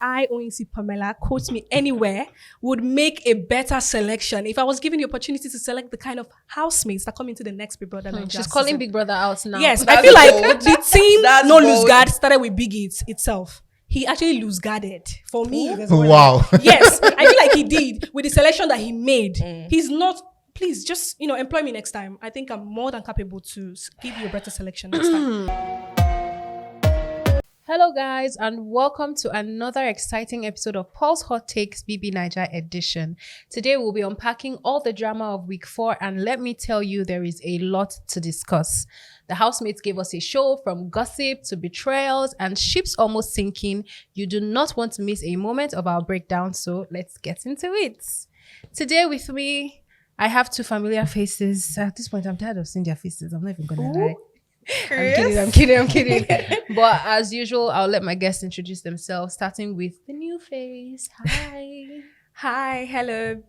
I, Onyeisi Pamela, quote me anywhere, would make a better selection if I was given the opportunity to select the kind of housemates that come into the next Big Brother Naija She's calling season. Big Brother out now. Yes, That's I feel like bold. the team That's No bold. Lose Guard started with Big It itself. He actually loose guarded for me. Wow. Yes, I feel like he did with the selection that he made. He's not. Please just employ me next time. I think I'm more than capable to give you a better selection next time. Hello guys, and welcome to another exciting episode of Paul's Hot Takes BBnaija edition. Today we'll be unpacking all the drama of week 4, and let me tell you, there is a lot to discuss. The housemates gave us a show from gossip to betrayals and ships almost sinking. You do not want to miss a moment of our breakdown, so let's get into it. Today with me, I have two familiar faces. At this point, I'm tired of seeing their faces. I'm not even gonna lie. I'm kidding. But as usual, I'll let my guests introduce themselves, starting with the new face. Hi, hello,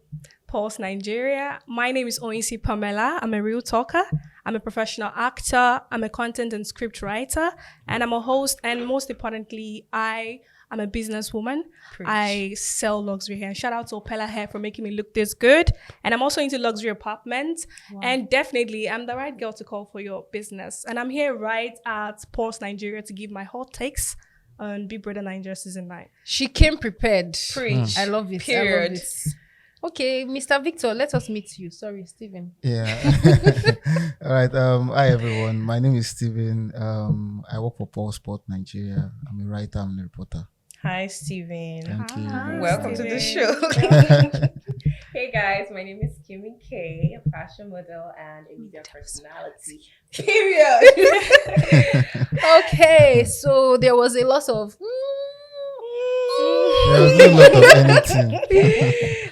Pulse Nigeria. My name is Onyeisi Pamela. I'm a real talker. I'm a professional actor. I'm a content and script writer, and I'm a host. And most importantly, I'm a businesswoman. I sell luxury hair. Shout out to Opella Hair for making me look this good. And I'm also into luxury apartments. Wow. And definitely, I'm the right girl to call for your business. And I'm here right at Pulse Nigeria to give my hot takes on Big Brother Naija Season 9. She came prepared. Preach. I love it. Period. I love it. Okay, Mr. Victor, let us meet you. Sorry, Stephen. Yeah. All right. Hi everyone. My name is Stephen. I work for Paul Sport Nigeria. I'm a writer. I'm a reporter. Hi, Steven. Thank you. Welcome to the show. Hey guys, my name is Kimmy K, a fashion model and a media personality. Period. Okay, so there was a lot of There was no lot of anything.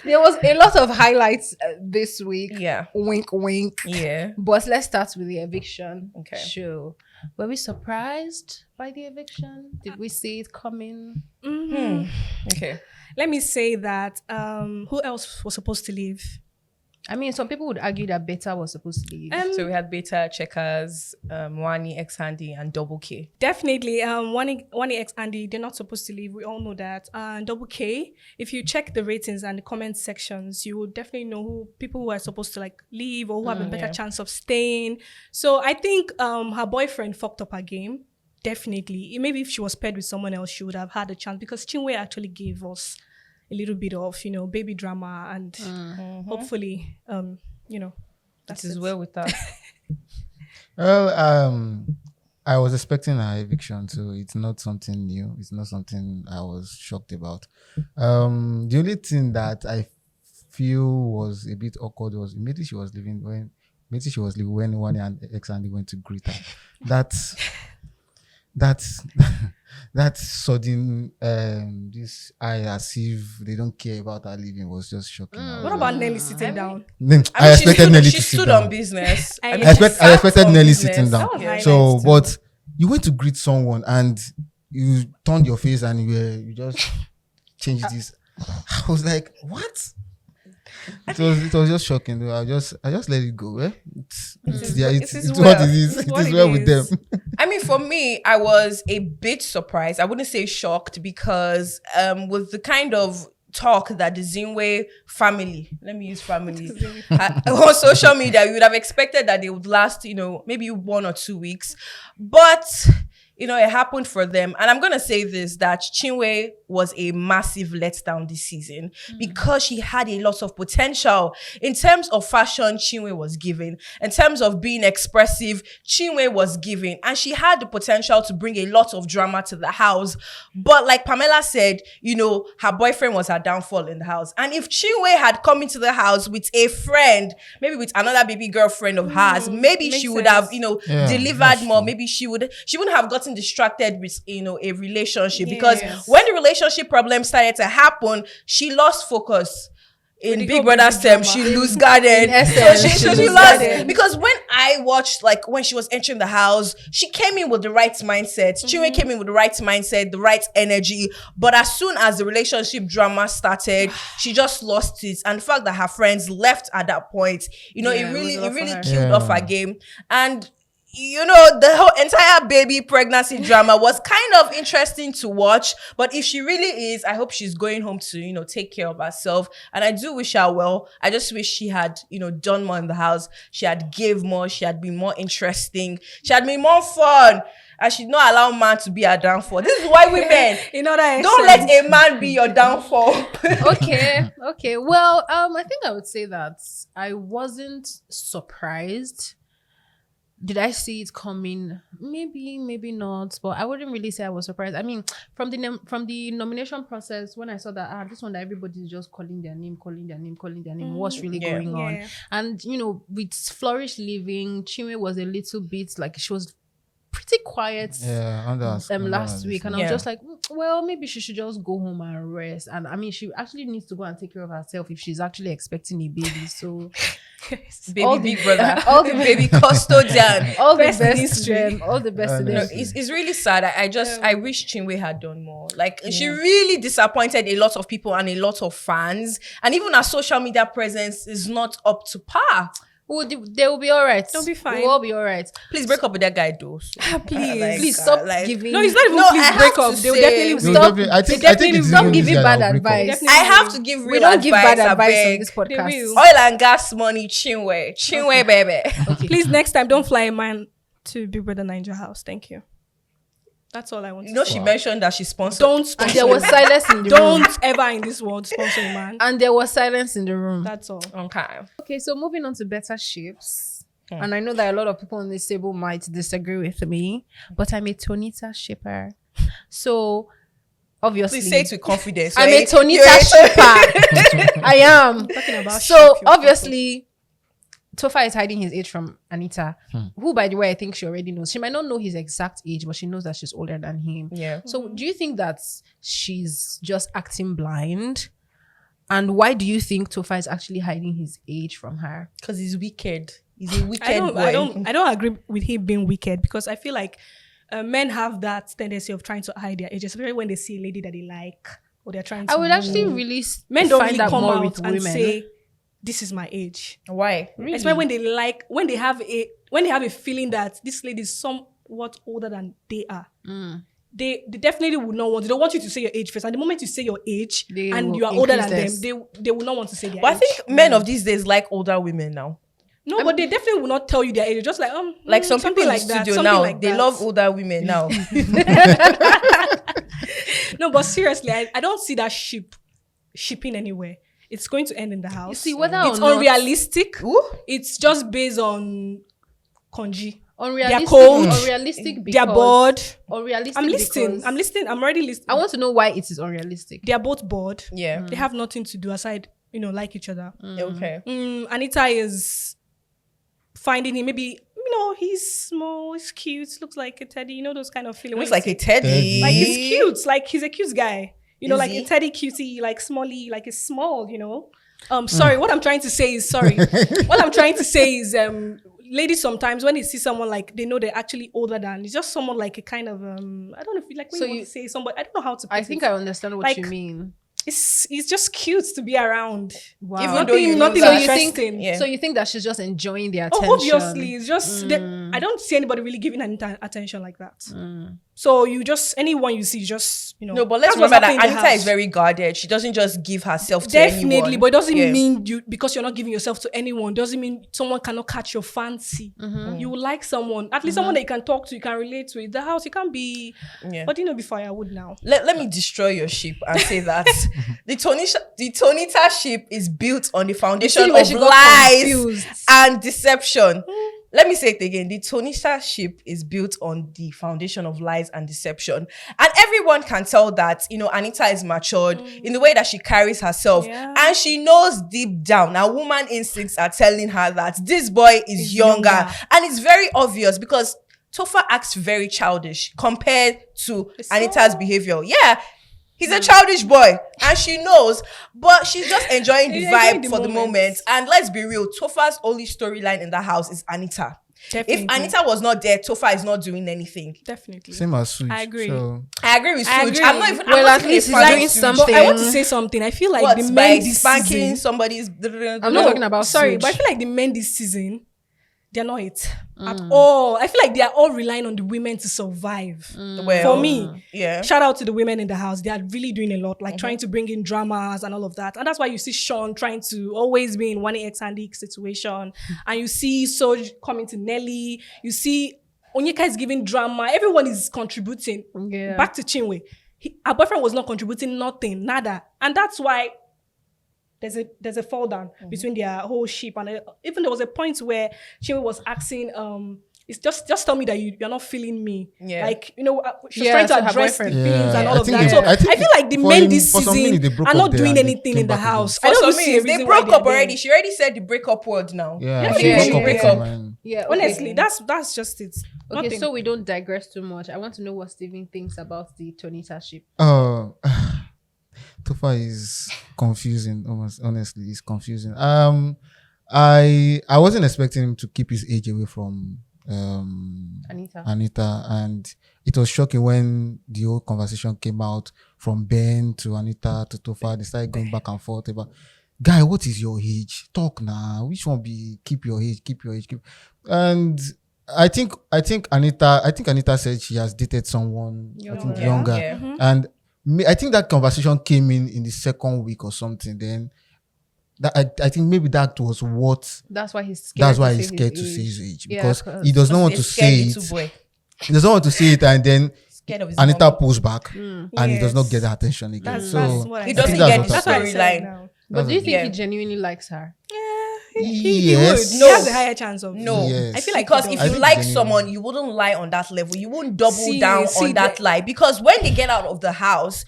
there was a lot of highlights this week. Yeah. Wink, wink. Yeah. But let's start with the eviction. Okay. Sure. Were we surprised by the eviction? Did we see it coming? Okay. Let me say that who else was supposed to leave? I mean, some people would argue that Beta was supposed to leave. So we had Beta, Checkers, Wani, X-Handy, and Double K. Definitely. One X Andy, they're not supposed to leave. We all know that. Double K, if you check the ratings and the comment sections, you will definitely know who people who are supposed to leave or who have a better chance of staying. So I think her boyfriend fucked up her game. Definitely. Maybe if she was paired with someone else, she would have had a chance, because Chinwe actually gave us a little bit of, baby drama, and hopefully, That is well with us. Well, I was expecting an eviction, so it's not something new. It's not something I was shocked about. The only thing that I feel was a bit awkward was immediately she was leaving when Wani and X-Andy went to greet her. That sudden this eye as if they don't care about her leaving was just shocking. What about Nelly sitting down? I expected Nelly to she sit stood down. on business. I I expected Nelly sitting down. That was So, highlights too. but you went to greet someone and you turned your face and you just changed this. I was like, what? It was just shocking though. I just let it go. It's what it is. It is well with them. I mean, for me, I was a bit surprised. I wouldn't say shocked, because with the kind of talk that the Zinwe family, let me use family, on social media, you would have expected that they would last, maybe 1 or 2 weeks. But it happened for them. And I'm going to say this, that Chinwe was a massive letdown this season because she had a lot of potential. In terms of fashion, Chinwe was giving. In terms of being expressive, Chinwe was giving. And she had the potential to bring a lot of drama to the house. But like Pamela said, her boyfriend was her downfall in the house. And if Chinwe had come into the house with a friend, maybe with another baby girlfriend of hers, maybe she would have, delivered more. Maybe she wouldn't have gotten distracted with a relationship, because when the relationship problems started to happen, she lost focus. In Big Brother's term, she lose guarded. So she lost, because when I watched, when she was entering the house, she came in with the right mindset. Chinwe came in with the right mindset, the right energy. But as soon as the relationship drama started, she just lost it. And the fact that her friends left at that point, it really killed off her game. And you know, the whole entire baby pregnancy drama was kind of interesting to watch. But if she really is, I hope she's going home to, you know, take care of herself. And I do wish her well. I just wish she had, you know, done more in the house. She had gave more. She had been more interesting. She had been more fun. And she not allow man to be her downfall. This is why women don't let a man be your downfall. Okay. Well, I think I would say that I wasn't surprised. Did I see it coming? Maybe not. But I wouldn't really say I was surprised. I mean, from the nomination process, when I saw that this one that everybody's just calling their name, what's really going on? And you know, with Flourish Living, Chinwe was a little bit like she was pretty quiet last week, and I was just like, well, maybe she should just go home and rest. And I mean, she actually needs to go and take care of herself if she's actually expecting a baby. So baby big brother, all the baby custodian, all the best to them, all the best to them. No, it's really sad. I wish Chinwe had done more. Like she really disappointed a lot of people and a lot of fans, and even her social media presence is not up to par. They will be all right. They'll be fine. We'll all be all right. Please break up with that guy, though. So. Please stop giving. No, it's not even please break up. They will definitely I think it's stop giving bad advice. I have to give real We don't advice. give bad advice beg. on this podcast. Oil and gas money, Chinwe, baby. Okay. Please, next time, don't fly a man to BBnaija house. Thank you. That's all I want to say. You know, she mentioned that she sponsored. Don't And sponsor. there was silence in the room. Don't ever in this world sponsor a man. And there was silence in the room. That's all. Okay, so moving on to better ships. And I know that a lot of people on this table might disagree with me, but I'm a Tonita shipper. So, obviously... Please say it with confidence. I'm a Tonita shipper. I am. Talking about So, ship, obviously... Tofa is hiding his age from Anita, who, by the way, I think she already knows. She might not know his exact age, but she knows that she's older than him. Yeah. So do you think that she's just acting blind? And why do you think Tofa is actually hiding his age from her? Because he's wicked. He's a wicked boy. I don't agree with him being wicked, because I feel like men have that tendency of trying to hide their age, especially when they see a lady that they like or they're trying to. I would actually really men don't find really that come more out with and women. say, "This is my age." Why? Really? Especially when they have a feeling that this lady is somewhat older than they are. They definitely would not want. They don't want you to say your age first. And the moment you say your age and you are older than them, they will not want to say their But age. I think men of these days like older women now. No, but they definitely will not tell you their age. Just like Some people in the studio now, they love older women now. No, but seriously, I don't see that shipping anywhere. It's going to end in the house. You see, whether it's or not unrealistic. Ooh. It's just based on Konji. unrealistic, They're cold. unrealistic because They're bored. unrealistic. I'm listening. because I'm already listening. I want to know why it is unrealistic. They're both bored. Yeah. They have nothing to do aside, like each other. Okay. Anita is finding him. Maybe, he's small, he's cute, looks like a teddy. Those kind of feelings. Looks like a teddy. Like he's cute. Like he's a cute guy. Like he? a teddy cutie, like smally, like he's small, Sorry, what I'm trying to say is ladies sometimes when they see someone like they know they're actually older than, it's just someone like a kind of I don't know if you like when you say somebody, I don't know how to put I think I understand what you mean. It's just cute to be around. Wow. Even though you know nothing that. interesting. Yeah. So you think that she's just enjoying the attention? Oh, obviously, it's just I don't see anybody really giving Anita attention like that. So anyone you see, just No, but let's that's what's remember that happening in the Anita is house. very guarded. She doesn't just give herself to Definitely, anyone. but it doesn't Yeah. mean because you're not giving yourself to anyone doesn't mean someone cannot catch your fancy. You will like someone, at least someone that you can talk to, you can relate to. In the house, you can't be. Yeah. But before I would now. Let me destroy your ship and say that the Tonita ship is built on the foundation where of she got lies confused. and deception. Let me say it again. The Tonita ship is built on the foundation of lies and deception. And everyone can tell that, Anita is matured in the way that she carries herself. Yeah. And she knows deep down, her woman instincts are telling her that this boy is younger. And it's very obvious because Tofa acts very childish compared to Anita's behavior. Yeah. He's a childish boy and she knows, but she's just enjoying the vibe for the moment. And let's be real, Tofa's only storyline in the house is Anita. Definitely. If Anita was not there, Tofa is not doing anything. Definitely. Same as Switch. I agree. So, I agree with I Suj. agree. I'm not even. Well, I'm not at even least a he's fan doing of Suj. something. But I want to say something. I feel like What, the by men this spanking season. somebody's. I'm not talking about Sorry, Suj. but I feel like the men this season, they're not it at all. I feel like they are all relying on the women to survive. Well, For me, yeah. shout out to the women in the house. They are really doing a lot, like trying to bring in dramas and all of that. And that's why you see Sean trying to always be in one X and X situation. And you see Soj coming to Nelly. You see Onyeka is giving drama. Everyone is contributing. Yeah. Back to Chinwe. Her boyfriend was not contributing nothing, nada. And that's why there's a fall down between their whole ship. And even there was a point where Chinwe was asking, it's just tell me that you're not feeling me. Yeah. Like, she's Yeah, trying to to her address the boyfriend. feelings and Yeah, all I of think that. it's- So I I think feel like the for men him- this for some season minutes they broke are up not there doing and they anything came in the back again. house. For I don't some even see a minutes, they reason why broke they're up already. there. She already said the breakup word now. Yeah, Yeah, she yeah, broke yeah, up with yeah. him and- Yeah, okay. Honestly, that's just it. Okay, Nothing. so we don't digress too much. I want to know what Steven thinks about the Tonita ship. Tofa is confusing. Honestly, it's confusing. I wasn't expecting him to keep his age away from Anita, and it was shocking when the whole conversation came out from Ben to Anita to Tofa. They started going back and forth about, guy, what is your age? Talk now. Which one be keep your age? And I think Anita said she has dated someone younger. Yeah. And I think that conversation came in the second week or something. Then I think maybe that was what. That's why he's scared. That's why to he's say scared his to say age. his age Yeah, because 'cause- he does not want He's to scared say little it. boy. He doesn't want to say it, and then Scared of his Anita mom. pulls back, and he does not Yes. get the attention again. That's so what I He said. doesn't I think get that's the what That's what I said storyline. now. But do you think Yeah. he genuinely likes her? He Yes. would. No. He has a higher chance of. No. Yes. I feel like Because he if does. you think like genuinely. someone, you wouldn't lie on that level. You wouldn't double down See, on that the- lie. Because when they get out of the house,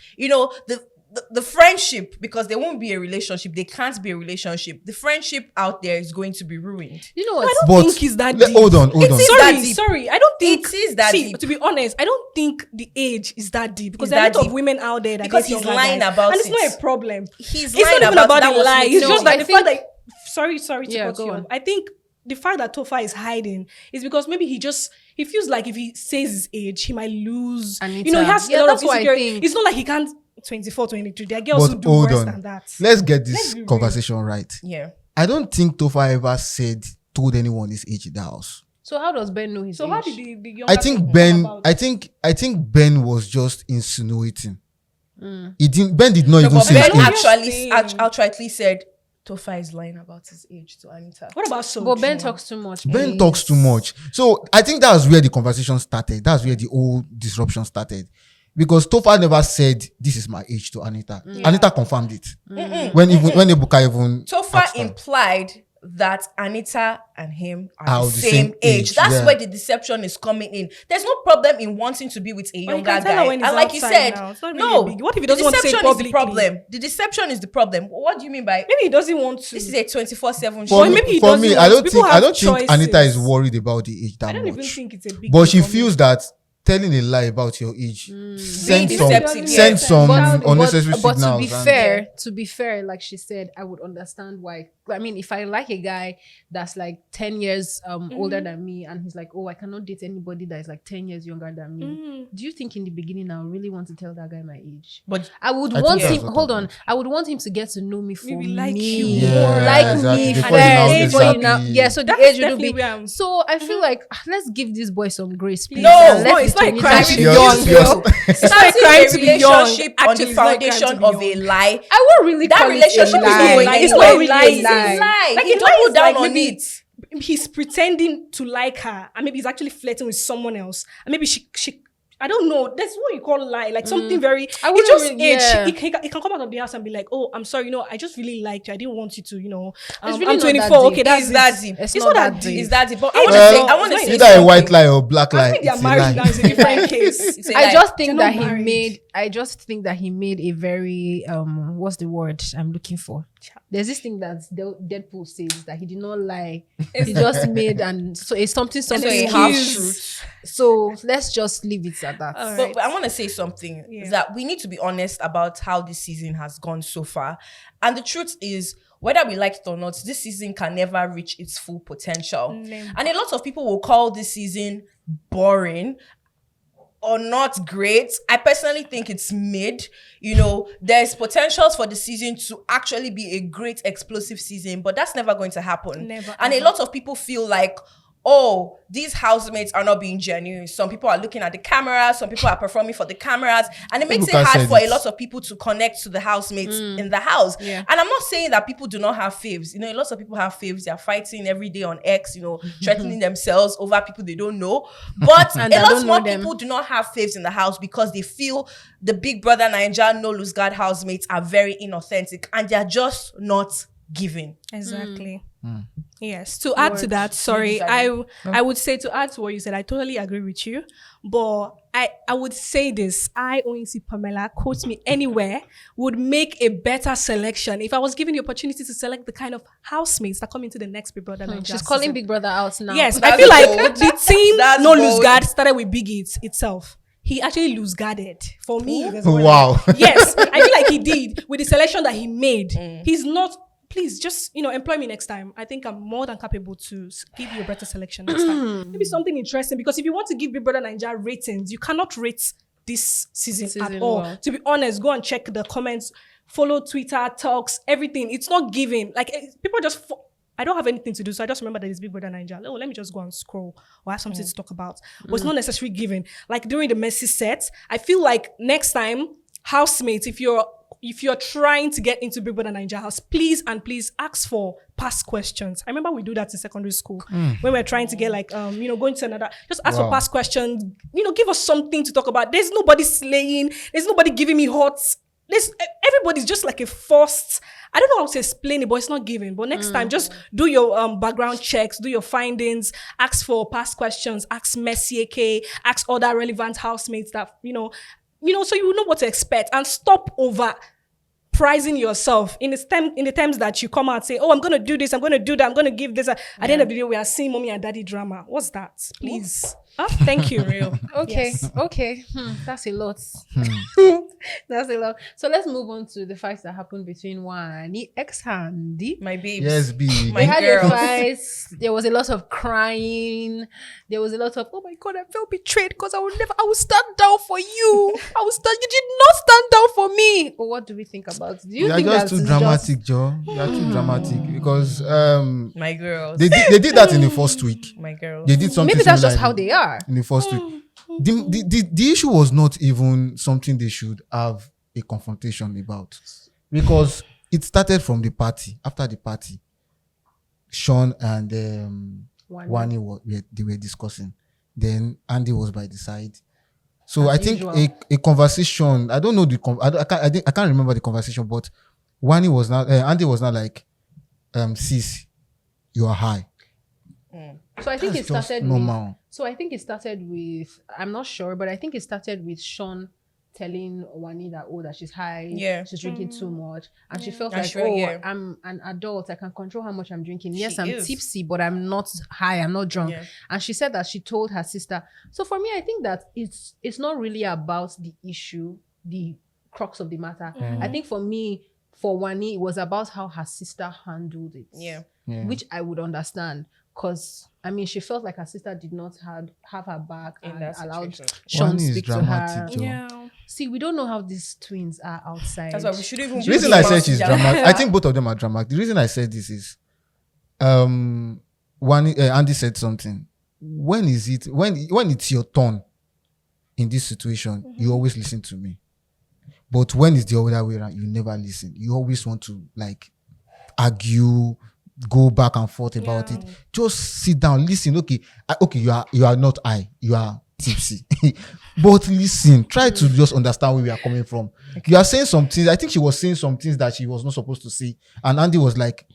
the friendship, because there won't be a relationship, they can't be a relationship. The friendship out there is going to be ruined. You know I what? don't But think he's that le- deep. hold on. It is that deep. Sorry. I don't think It is that deep. To be honest, I don't think the age is that deep because It's there are a that lot deep. of women out there that Because date he's younger lying guys, about and it's it. not a problem. He's It's lying not even about that the was lie. his It's No, just I that the think- fact that sorry to Yeah, cut go you on. off. I think the fact that Tofa is hiding is because maybe he feels like if he says his age, he might lose. Anita. He has Yeah, a lot that's of what I insecurity. think. It's not like he can't 24, 23. There are girls But who do hold worse on. than that. Let's get Let's this be real. conversation right. Yeah. I don't think Tofa ever told anyone his age in the house. So how does Ben know his So age? how did the younger I think couple Ben. come about? I think Ben was just insinuating. He didn't. Ben did not No, even but say Ben his age. actually- outrightly said Tofa is lying about his age to Anita. What about Soji? But Ben talks too much. Ben please. talks too much. So I think that's where the conversation started. That's where the whole disruption started. Because Tofa never said this is my age to Anita. Anita confirmed it. When Ebuka even Tofa asked her. implied that Anita and him are Are the same age. That's yeah. where the deception is coming in. There's no problem in wanting to be with a But you younger can tell her guy. when And he's like you outside said, now. It's not really no. a big- what if he The doesn't want to say it deception is the publicly? problem. The deception is the problem. What do you mean by Maybe he doesn't want to. this is a 24/7 For show? me, maybe he for me, doesn't I want- don't people think have Anita is choices. worried about the age that I don't much. even think it's a big But deal she for me. feels that telling a lie about your age send Being some deceptive, send yes. some Childish. unnecessary But to signals. be and- fair, like she said, I would understand why. I mean, if I like a guy that's like 10 years older than me, and he's like, oh, I cannot date anybody that is like 10 years younger than me. Do you think in the beginning I would really want to tell that guy my age? But I would I want think him. that's what Hold I on. want. I would want him to get to know me for Maybe like me. you Yeah, more. Like exactly. me Before you first. now- Before you now, exactly. yeah. So the That's age will definitely be. where I'm- So I feel like let's give this boy some grace, please. No, And no, let it's the not a Tonita crime to ship be go. young, girl. It's not a starting crime a to be young. relationship on Actually, the it's not a crime to foundation be of young. a lie. I won't really That call relationship it is a not lie. a lie. It's No, not it's really a a lie. lie. Like, He it's not doubled down like on maybe- it. He's pretending to like her, and maybe he's actually flirting with someone else, and maybe she I don't know. That's what you call lie, like something very. I It's wouldn't just really- age. yeah. He can come out of the house and be like, "Oh, I'm sorry. I just really liked you. I didn't want you to. really I'm not 24. that Okay, deep. that's It's that it. deep. It's It's not not that that deep. deep. Is that it? But Well, I want to it's say either a something. white lie or black lie. I think they're It's a married lie. now. It's a different case. It's a I lie. just think They're that not he married. made. I just think that he made a very what's the word I'm looking for? There's this thing that Deadpool says that he did not lie. He just made, and so it's something So a excuse. half truth. So let's just leave it at that. All But, right. but I want to say something Yeah. that we need to be honest about how this season has gone so far. And the truth is, whether we like it or not, this season can never reach its full potential. Never. And a lot of people will call this season boring or not great. I personally think it's mid. There's potentials for the season to actually be a great explosive season, but that's never going to happen. Never, And a ever. lot of people feel like, oh, these housemates are not being genuine. Some people are looking at the cameras, some people are performing for the cameras, and it makes it hard for a lot of people to connect to the housemates in the house. Yeah. And I'm not saying that people do not have faves. You know, lots of people have faves. They're fighting every day on X, you know, threatening themselves over people they don't know. But And a I lot don't know more them. people do not have faves in the house because they feel the Big Brother Naija no lose guard housemates are very inauthentic and they're just not giving. Exactly. Yes. To add to that, sorry, I would say to add to what you said, I totally agree with you. But I would say this, Onyeisi Pamela, quote me anywhere, would make a better selection if I was given the opportunity to select the kind of housemates that come into the next Big Brother Naija She's calling season. Big Brother out now. Yes, I That's feel like bold. the team That's No Lose bold. Guard started with Biggie itself. He actually loose guarded for me. there's one- Wow. Yes, I feel like he did with the selection that he made. He's not. Please just employ me next time. I think I'm more than capable to give you a better selection next time. Maybe something interesting, because if you want to give Big Brother Naija ratings, you cannot rate this season at all. well. To be honest, go and check the comments, follow Twitter, talks, everything. It's not giving. Like people just. I don't have anything to do, so I just remember that it's Big Brother Naija. Oh, let me just go and scroll or have something to talk about. But it's not necessarily given. Like during the messy set, I feel like next time, housemates, if you're trying to get into Big Brother Naija house, please ask for past questions. I remember we do that in secondary school when we're trying to get going to another. Just ask for past questions. Give us something to talk about. There's nobody slaying. There's nobody giving me hots. Everybody's just like a forced. I don't know how to explain it, but it's not given. But next time, just do your background checks, do your findings, ask for past questions, ask Messi, AK, ask other relevant housemates that so you know what to expect, and stop over pricing yourself in the terms that you come out and say, oh, I'm going to do this, I'm going to do that, I'm going to give this. At the end of the day, we are seeing mommy and daddy drama. What's that? Please. Thank you. Real. Okay. Okay. That's a lot. That's a lot. So let's move on to the fights that happened between Wani ex-Handy. My babes. Yes, B. My They had a girls. fight. There was a lot of crying. There was a lot of, oh my God, I felt betrayed because I will stand down for you. You did not stand down for me. But what do we think about it? Do you You are think just that's too dramatic, Joe. You are too dramatic because My girls. they did that in the first week. My girls. They did something. Maybe that's similar just how they are. in the first week. The issue was not even something they should have a confrontation about, because it started from the party. After the party, Sean and Wani they were discussing. Then Andy was by the side. So As I think usual. a conversation. I don't know I can't remember the conversation, but Andy was not like, sis, you are high. So I think That's it just started normal. with. So I think it started with. I'm not sure, but I think it started with Sean telling Wani that she's high, Yeah. she's drinking too much, and she felt And like, she felt, yeah. I'm an adult, I can control how much I'm drinking. Yes, She I'm is. tipsy, but I'm not high, I'm not drunk. Yeah. And she said that she told her sister. So for me, I think that it's not really about the issue, the crux of the matter. I think for me, for Wani, it was about how her sister handled it. Yeah. Yeah. Which I would understand, because I mean, she felt like her sister did not have her back In and that allowed situation. Sean Wani to is speak to dramatic, her. Joe. Yeah. See, we don't know how these twins are outside. That's why we shouldn't even. The reason I said she's dramatic, I think both of them are dramatic. The reason I said this is, Andy said something. When it's your turn in this situation, you always listen to me. But when it's the other way around, you never listen. You always want to argue, go back and forth about it. Just sit down, listen. Okay, you are not high, you are tipsy, but listen. Try to just understand where we are coming from. You are saying some things. I think she was saying some things that she was not supposed to say, and Andy was like,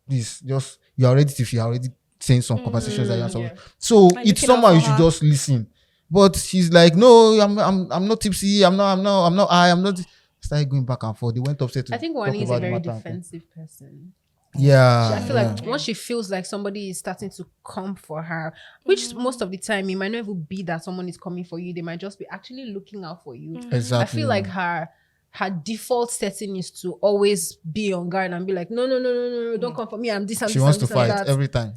"Please, just you are already tipsy. You are already saying some conversations that you are supposed." So Like it's looking out somehow for you should her. just listen. But she's like, "No, I'm not tipsy. I'm not high. I'm not." Started going back and forth. They went upstairs to I think talk Wani is a about the very matter. defensive person. Yeah, I feel like once she feels like somebody is starting to come for her, which most of the time it might not even be that someone is coming for you, they might just be actually looking out for you. exactly. I feel like her default setting is to always be on guard and be like, no, don't come for me. I'm this, I'm She this, wants I'm to this, I'm fight that. every time.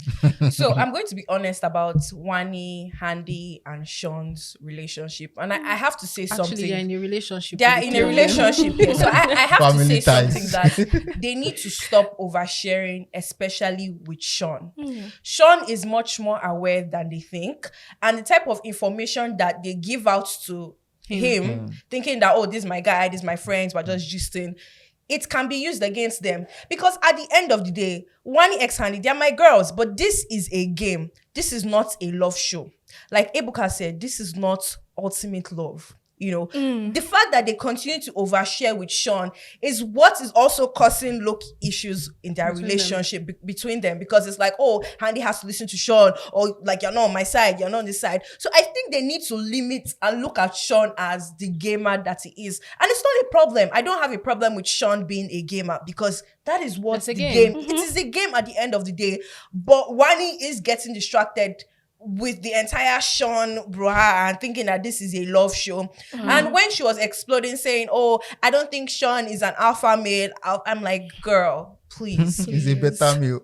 So I'm going to be honest about Wani, Handy, and Sean's relationship, and I have to say something. Actually, they're in a relationship. They are with in the a two of them. relationship here. So I have to Family say ties. something that they need to stop oversharing, especially with Sean. Sean is much more aware than they think, and the type of information that they give out to him thinking that, oh, this is my guy, this is my friends, we're just gisting, it can be used against them. Because at the end of the day, Wani X Handy, they're my girls, but this is a game. This is not a love show. Like Ebuka said, this is not ultimate love. You know, the fact that they continue to overshare with Sean is what is also causing low-key issues in their relationship between them, because it's like, oh, Handy has to listen to Sean, or like, you're not on my side, you're not on this side. So I think they need to limit and look at Sean as the gamer that he is. And it's not a problem. I don't have a problem with Sean being a gamer, because that is what It's a the game. game. It is a game at the end of the day. But Wani is getting distracted with the entire Sean brouhaha and thinking that this is a love show. And when she was exploding saying, oh, I don't think Sean is an alpha male, I'm like, girl, please. It's a better meal.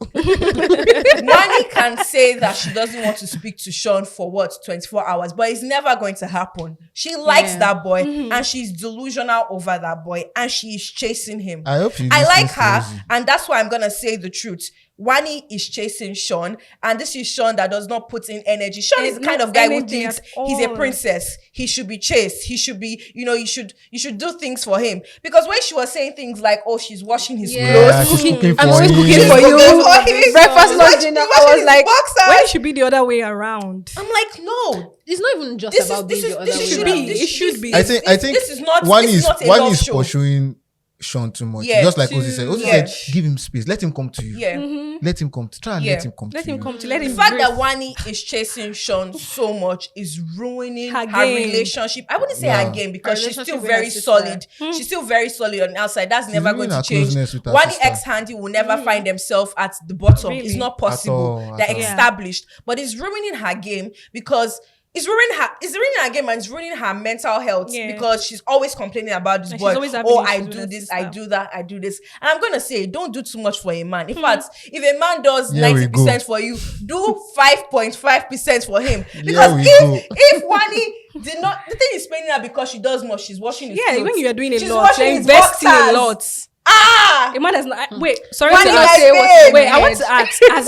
Wani can say that she doesn't want to speak to Sean for 24 hours, but it's never going to happen. She likes that boy, and she's delusional over that boy, and she is chasing him. I hope she I like listens to her, Ozzy. and that's why I'm gonna say the truth. Wani is chasing Sean, and this is Sean that does not put in energy. Sean is the kind of guy who energy thinks at he's a all. princess. He should be chased. He should be, you should do things for him. Because when she was saying things like, oh, she's washing his Yeah, clothes, she's cooking for I'm always him. cooking for you. cooking for him. Breakfast, lunch, She's dinner. I washing was his like, boxers. When it should be the other way around. I'm like, no. it's not even just This about is being the other way should around. be. It should be. I think this is not one this is not a one love is show. pursuing Sean too much. Yeah, Just like too Ozzy said. Ozzy much. said, give him space. Let him come to you. Yeah. Let him come to try and Yeah. let him come Let to him you. come to let The him fact breathe. that Wani is chasing Sean so much is ruining Her her game. relationship. I wouldn't say Yeah. her game, because Her she's still relationship with very her sister. solid. She's still very solid on the outside. That's never ruining going to her change. closeness with her Wani sister. X Handy will never find themselves at the bottom. Really? It's not possible. At all, They're at all. established. But it's ruining her game, because it's ruining her game, and it's ruining her mental health, Yeah. because she's always complaining about this And boy. she's always having Oh, issues I with do her this, I sister. do that, I do this. And I'm gonna say, don't do too much for a man. In fact, if a man does Here we 90% go. for you, do 5.5% for him. Here Because we if Wani did not, the thing is paying her because she does more. She's washing his Yeah, clothes. when you are doing a She's lot, washing you're his investing a boxers. lot. Ah! A man has not. Wait, sorry Wani to like ask. babe. Wait, I want to ask. Has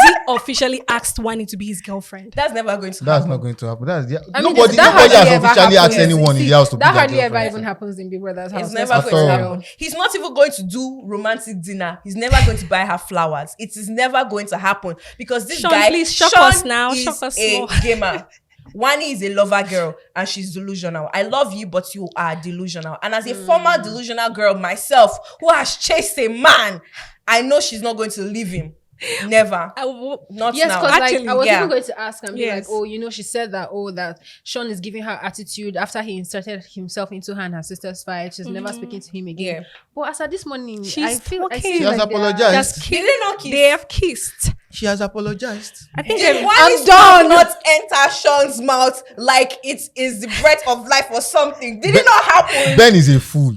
he officially asked Wani to be his girlfriend? That's never going to That's happen. not going to happen. That's I mean, nobody that has hardly ever officially asked happens. anyone in the house to be That their hardly ever girlfriend. even happens in Big Brother's house. It's Let's never be going to all. happen. He's not even going to do romantic dinner. He's never going to buy her flowers. It is never going to happen, because this Sean, guy, please shock Sean us now. is Shock us a more. gamer. Wani is a lover girl, and she's delusional. I love you, but you are delusional. And as a former delusional girl myself, who has chased a man, I know she's not going to leave him. Never. Not Yes, now. because like Actually, I was yeah. even going to ask and be like, Yes. oh, she said that, that Sean is giving her attitude after he inserted himself into her and her sister's fight. She's never speaking to him again. Yeah. But as of this morning, She's I talking. see She like has they are- apologized. Just Did they not kiss? They have kissed. She has apologized. I think Did they've- Wani's mouth not enter Sean's mouth like it is the breath of life or something? Did it not happen? Ben is a fool.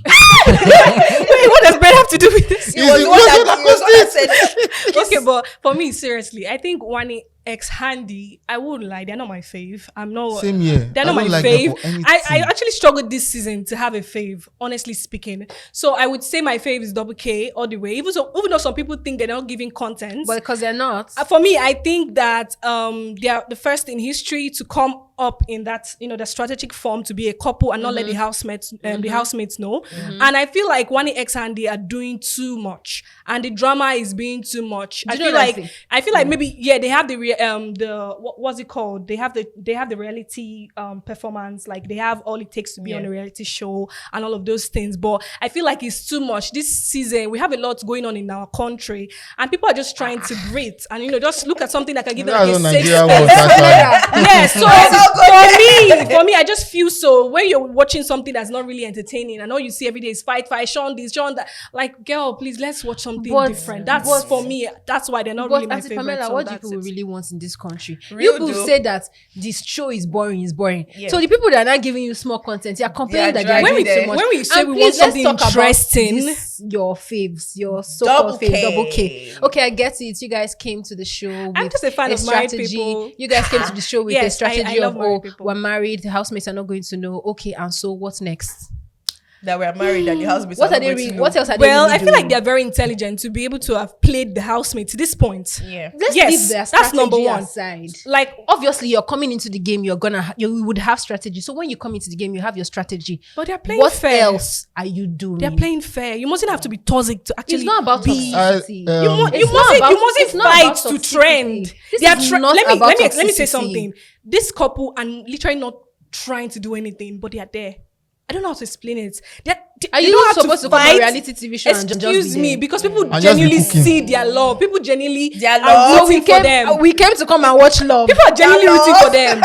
Wait, what does Ben have to do with this? It was Is the one it- that he was the one that said. Okay, but for me, seriously, I think Wani X Handy, I wouldn't lie, they're not my fave. I'm not. Same here. They're I not don't my like them fave. for anything. I actually struggled this season to have a fave, honestly speaking. So I would say my fave is Double K all the way. Even though some people think they're not giving content. But because they're not. For me, I think that they are the first in history to come up in that, the strategic form to be a couple and not let the housemates know. And I feel like Wani X and they are doing too much, and the drama is being too much. Do you know what I feel like maybe they have what's it called? They have the reality performance, like they have all it takes to be on a reality show and all of those things. But I feel like it's too much this season. We have a lot going on in our country, and people are just trying to breathe and just look at something that can give them That's like a what safe Nigeria space. wants, actually. Yeah, so for me, I just feel so when you're watching something that's not really entertaining, and all you see every day is fight, Sean this, Sean that. Like, girl, please let's watch something different. That's for me. That's why they're not really But my Auntie favorites. Pamela, so what do that's people it. really want want in this country. Real People dope. say that this show is boring. Yeah. So the people that are not giving you small content, you're complaining that they're dragging giving it. too much. When we say And we please, want something let's talk about interesting, this, your faves, your so-called Double faves, K. double K. Okay, I get it. You guys came to the show with I'm just a fan of married strategy. people. You guys came to the show with a Yes, I strategy love of, married oh, people. we're married, the housemates are not going to know. Okay, and so what's next? That we're married and the housemates What are are they? not going to know. What else are well, they? I Really feel like doing? they're very intelligent to be able to have played the housemate to this point. Yeah. Let's Yes, leave their that's strategy number one. aside. Like, Obviously, you're coming into the game. You would have strategy. So when you come into the game, you have your strategy. but they're playing What fair. else are you doing? They're playing fair. You mustn't have to be toxic to actually It's not about be. toxicity. I, You, um, mu- It's you not mustn't, about- you mustn't it's not about fight to toxicity. trend. This They are is not let me about let me say toxicity. something. This couple are literally not trying to do anything, but they are there. I don't know how to explain it. Are they you don't have supposed to come on fight. reality TV show and just be Excuse me, there? because people And just be genuinely cooking. see their love. People genuinely Their are love. So rooting for them. we came to come and watch love. People are genuinely Their rooting love. for them.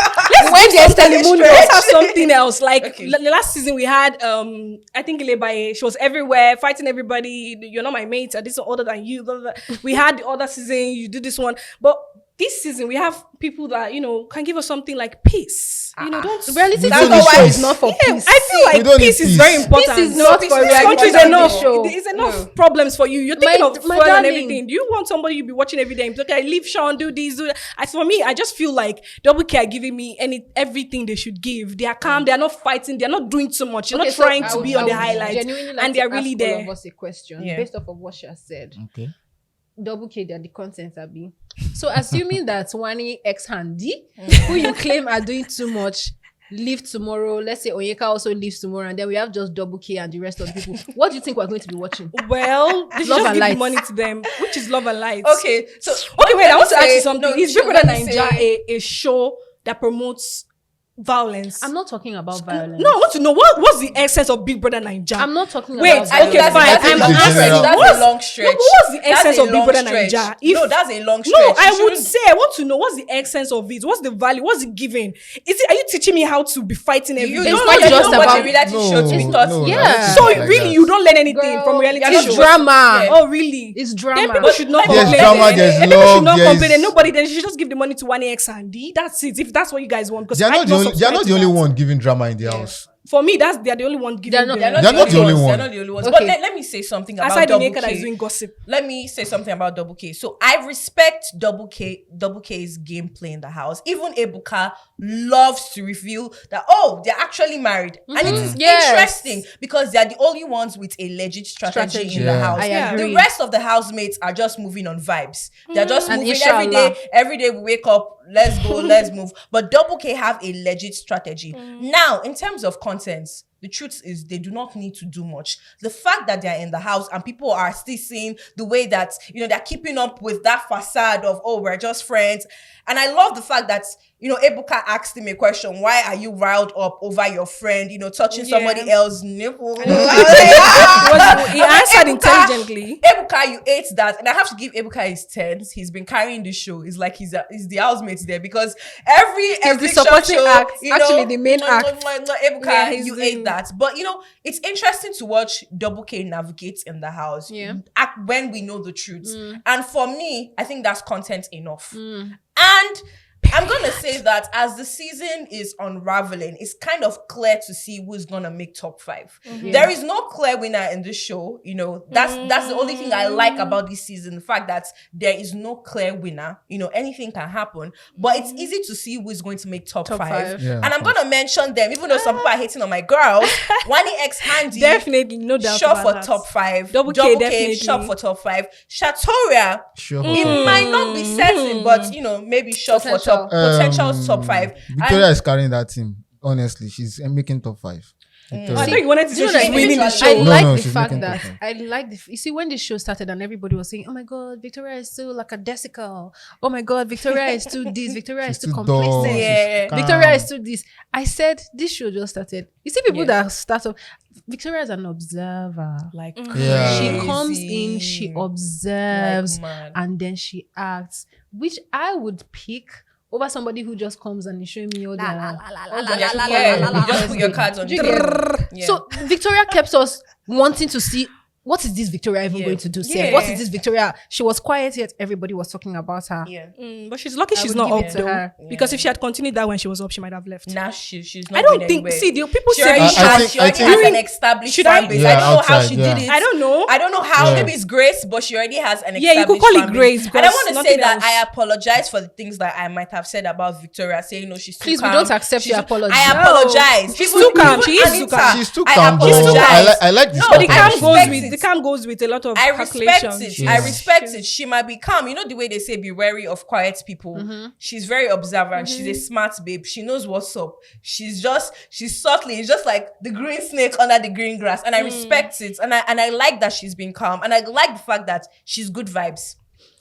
When there's Telemundo. Let's have something else. Like Okay. the last season, we had I think Ilebaye. She was everywhere, fighting everybody. You're not my mate. This is older than you. Blah, blah, blah. We had the other season. You do this one, but this season we have people that can give us something like peace. Don't Reality We TV don't need show peace. is not for Yeah, peace. I feel We like don't need peace is peace. very important. Peace is not for this reality country is TV enough. show. There's enough problems for you. You're thinking of My fuel and darling. everything. Do you want somebody you be watching every day and be like, okay, leave Sean, do this, do that? For me, I just feel like Double K are giving me everything they should give. They are calm. They are not fighting. They are not doing too much. They're not trying to be on the highlights, and they are really there. All of us a question Yeah. based off of what she has said. Okay. Double K, they're the content Abi. So assuming that Wani X Handy, who you claim are doing too much, leave tomorrow. Let's say Onyeka also leaves tomorrow, and then we have just Double K and the rest of the people. What do you think we're going to be watching? Well, they should Love just and give the Lights. money to them, which is Love and Lights. Okay, so Okay, wait, I want to ask you something. No, Is Big let Brother me Naija say- a show that promotes violence? I'm not talking about violence. No, I want to know what's the essence of Big Brother Naija? I'm not talking Wait, about okay, violence. fine. That's I'm a long asking- stretch. That's What's- a long stretch. No, but what's the That's essence a of Big long Brother stretch. Naija? No, that's a long stretch. No, You I would shouldn't- say I want to know what's the essence of it. What's the value? What's it giving? Are you teaching me how to be fighting every You day? It's don't not know just what about- a reality show to be taught. no, Yeah. I don't So think like really, that. you don't learn anything Girl, from reality you're not shows. drama. Oh, really? It's Then drama. people should not There's complain. drama, there's Then people should love, not there's- complain. And nobody. Then you should just give the money to One X and D. That's it. If that's what you guys want, because They're I not don't they're subscribe not to the only that. one giving drama in the house. For me, they're the only one giving. They're not- them. They're not the only one. They're not the only ones. Okay. But let me say something about Aside the Double naked that is K. doing gossip. Let me say something about Double K. So I respect Double K's gameplay in the house. Even Ebuka loves to reveal that, they're actually married. And it is Yes. interesting because they're the only ones with a legit strategy in the Yeah. house. I agree. The rest of the housemates are just moving on vibes. They're just And moving inshallah. every day. Every day we wake up, let's go, let's move. But Double K have a legit strategy. Now, in terms of contents, the truth is they do not need to do much. The fact that they're in the house and people are still seeing the way that, they're keeping up with that facade of, we're just friends. And I love the fact that, Ebuka asked him a question, why are you riled up over your friend, touching somebody else's nipple? He answered intelligently. Ebuka, you ate that. And I have to give Ebuka his 10s. He's been carrying the show. It's like he's the housemate there because every the eviction supporting show, act. Actually, the main act. Ebuka, Yeah, he's you doing- ate that. But, it's interesting to watch Double K navigate in the house. Yeah. Act when we know the truth. And for me, I think that's content enough. And I'm going to say that as the season is unraveling, it's kind of clear to see who's going to make top 5. There is no clear winner in this show. That's the only thing I like about this season. The fact that there is no clear winner. Anything can happen. But it's easy to see who's going to make top 5. Yeah, And I'm going to mention them, even though some people are hating on my girls. Wani X Handy. Definitely, no doubt Shot about for that. top 5. Double K, definitely. Shot for top 5. Shatoria, Sure. it might not be certain, but maybe shot for Potential. potential top 5. Victoria is carrying that team. Honestly, she's making top 5. Victoria. I thought you wanted to Do you say know she's that winning the I show. No, like no, the she's fact making that top 5. I like you see when the show started and everybody was saying, "Oh my God, Victoria is too lackadaisical. Oh my God, Victoria is too this. Victoria is She's too too dull, complacent. she's Yeah. calm. Victoria is too this." I said this show just started. You see people Yeah. that start off. Victoria is an observer. Like, Yeah. She Crazy. comes in, she observes, Like, man. and then she acts, which I would pick over somebody who just comes and is showing me all their. You just put your cards on. Do you get it? Yeah. So Victoria kept us wanting to see what is this Victoria even going to do? Say, Yeah. what is this Victoria? She was quiet yet everybody was talking about her. Yeah. But she's lucky I she's would not give up it to though. her. Because if she had continued that when she was up, she might have left. Now she's not I don't going think. anywhere. See, the people She say already I has, think- she already I has think- an established Should fan I- base. Yeah, I don't know how outside, she yeah. did it. I don't know. I don't know how. Yeah. Maybe it's grace, but she already has an established Yeah, you could call it fan base. grace And I because want to say nothing that else. I apologize for the things that I might have said about Victoria, saying no, she's too Please, we calm. don't accept She's your too- apology. I No. apologize. She's too calm. She is too calm. She's too I calm, but apologize. I like this. No, But the I calm respect goes with it. the calm goes with a lot of I respect calculation. it. Yeah. I respect it. She might be calm. You know the way they say be wary of quiet people. She's very observant. She's a smart babe. She knows what's up. She's subtly. It's just like the green snake under the green grass. And I respect it. And I like that she's been calm. And I like the fact that she's good vibes.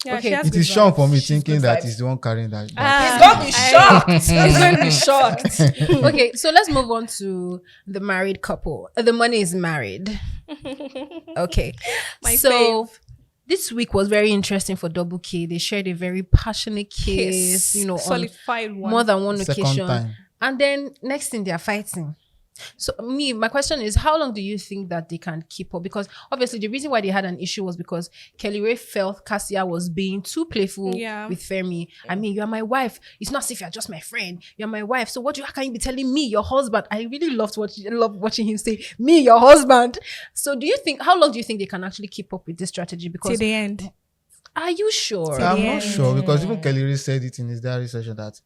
Yeah, Okay. she has It good is Sean vibes. for me She's thinking good that vibes. he's the one carrying that. He's gonna be shocked. He's going to be shocked. Okay, so let's move on to the married couple. The money is married. Okay. My so fave. this week was very interesting for Double K. They shared a very passionate kiss, you know, on solidified one. more than one Second occasion. time. And then next thing they're fighting. So my question is, how long do you think that they can keep up? Because obviously the reason why they had an issue was because Kelly Ray felt Cassia was being too playful with Femi. I mean, you are my wife. It's not as if you're just my friend. You're my wife. So how can you be telling me, your husband? I really loved watching him say, me, your husband. So how long do you think they can actually keep up with this strategy? to Because the end. are you sure? I'm Yeah. not sure because even Kelly Ray said it in his diary session that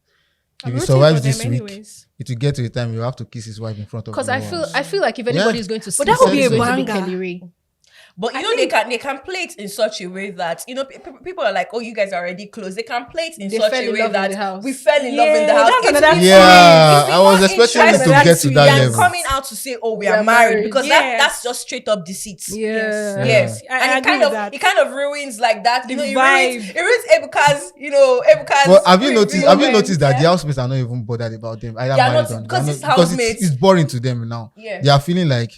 if I'm he rooting survives for them this week, anyways. it will get to a time you have to kiss his wife in front of Because the I feel like if anybody is going to sleep, that would be it's a going to be banger. Kelly Ray. But you know they can play it in such a way that people are like, oh, you guys are already close. They can play it in They such fell a in way love in the that house. we fell in love in the Yeah, house. that's It's another been Yeah, fun. I was It's been expecting more it to interesting get to that than level. coming out to say, oh, we are are married, married. because Yes. that's just straight up deceit. Yes. Yeah. Yes, I and agree with that. it kind of ruins like that. You know, The it ruins Ebuka's. You know, Ebuka's. Well, have you noticed moment, that the yeah? housemates are not even bothered about them? Either They are married not, or because they're it's not- because housemates. it's boring to them now. Yeah. They are feeling like,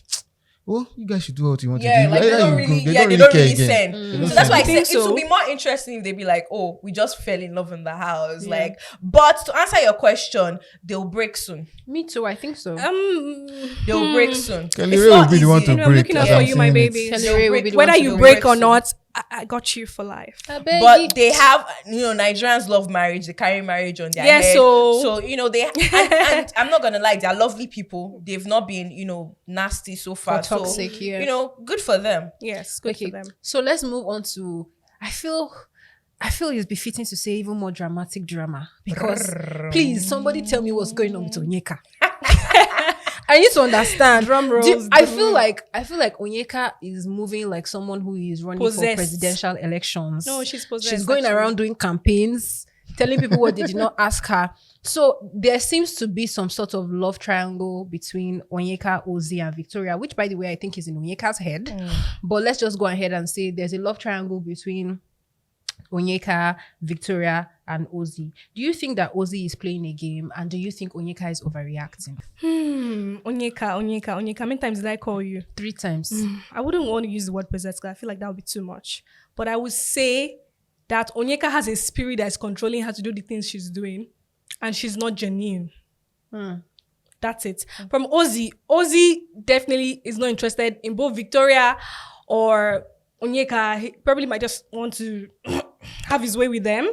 oh, you guys should do what you want Yeah, to do. like they Either don't you really, go- they don't care really again. send. They don't So that's why I send. said think it so. would be more interesting if they'd be like, oh, we just fell in love in the house. Like, but to answer your question, they'll break soon. Me too, I think so. They'll break soon. Kelly It's Ray will not be the one easy. to I'm break. looking out as for I'm you, my saying it. baby. Kelly They'll Ray will break- be the Whether one to you they'll break or soon. not, I got you for life. But they have, Nigerians love marriage. They carry marriage on their Yeah, head. so- they and I'm not gonna lie, they're lovely people. They've not been, nasty so far. toxic, so, yeah. good for them. Yes, good Okay, for them. so let's move on to. I feel it's befitting to say even more dramatic drama because please somebody tell me what's going on with Onyeka. I need to understand. Drum rolls, I feel like Onyeka is moving like someone who is running Possessed. for presidential elections. No, she's possessed. She's going actually. around doing campaigns, telling people what they did not ask her. So there seems to be some sort of love triangle between Onyeka, Ozzy, and Victoria, which, by the way, I think is in Onyeka's head. But let's just go ahead and say there's a love triangle between Onyeka, Victoria, and Ozzy. Do you think that Ozzy is playing a game, and do you think Onyeka is overreacting? Onyeka. How many times did I call you? 3 times. I wouldn't want to use the word possessed because I feel like that would be too much. But I would say that Onyeka has a spirit that is controlling her to do the things she's doing, and she's not genuine. That's it. From Ozzy definitely is not interested in both Victoria or Onyeka. He probably might just want to have his way with them,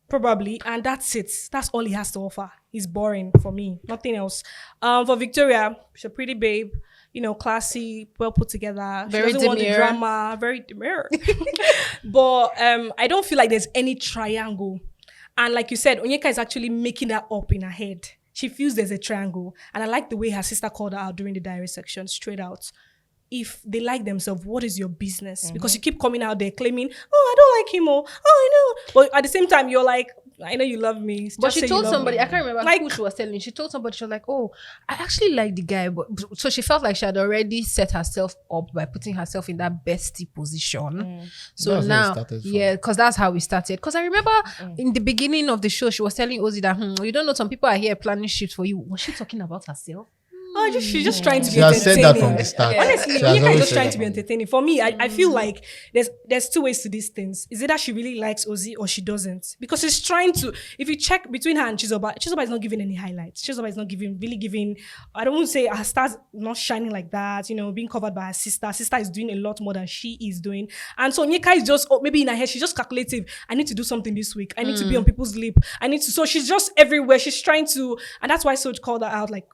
probably, and that's it. That's all he has to offer. He's boring for me, nothing else. For Victoria, she's a pretty babe, classy, well put together. Very she doesn't want the demure. drama, very demure. But I don't feel like there's any triangle. And like you said, Onyeka is actually making that up in her head. She feels there's a triangle. And I like the way her sister called her out during the diary section, straight out. If they like themselves, what is your business? Because you keep coming out there claiming, oh, I don't like him, oh, I know. But at the same time, you're like, I know you love me. But Just she say told you love somebody, me. I can't remember Like- who she was telling. She told somebody, she was like, oh, I actually like the guy. But so she felt like she had already set herself up by putting herself in that bestie position. So That's where it now, started from. yeah, because that's how we started. Because I remember in the beginning of the show, she was telling Ozzy that, you don't know, some people are here planning shifts for you. Was she talking about herself? Oh, she's just trying to be She has said entertaining. that from the start. Honestly, She has Onyeka is always just said trying that to be from the entertaining. For me, I feel like there's two ways to these things. Is either she really likes Ozzy or she doesn't. Because she's trying to, if you check between her and Chizoba is not giving any highlights. Chizoba is not really giving, I don't want to say her star's not shining like that, being covered by her sister. Sister is doing a lot more than she is doing. And so Onyeka is just, maybe in her head, she's just calculative. I need to do something this week. I need to be on people's lip. So she's just everywhere. She's trying to, and that's why Soj called her out, like,